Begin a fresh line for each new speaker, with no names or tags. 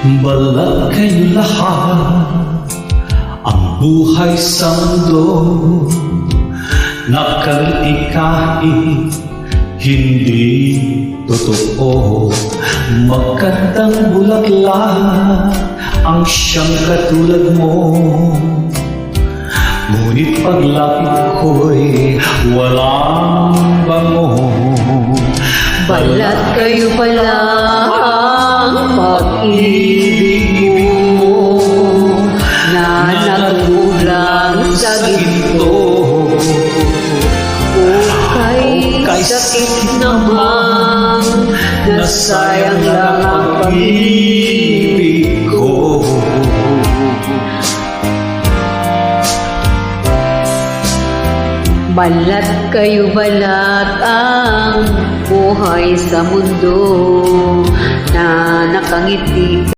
Balat kayo lahat, ang buhay sa mundo, nakangiti kahit hindi totoo. Magandang bulaklak ang siyang katulad mo, ngunit paglapit ko'y walang bango.
Balat kayo pala ang pag-ibig mo na nagkulang sa ginto. Kay sakit naman, nasayang lang ang pag-ibig ko. Balat kayo balat ang buhay sa mundo na nakangiti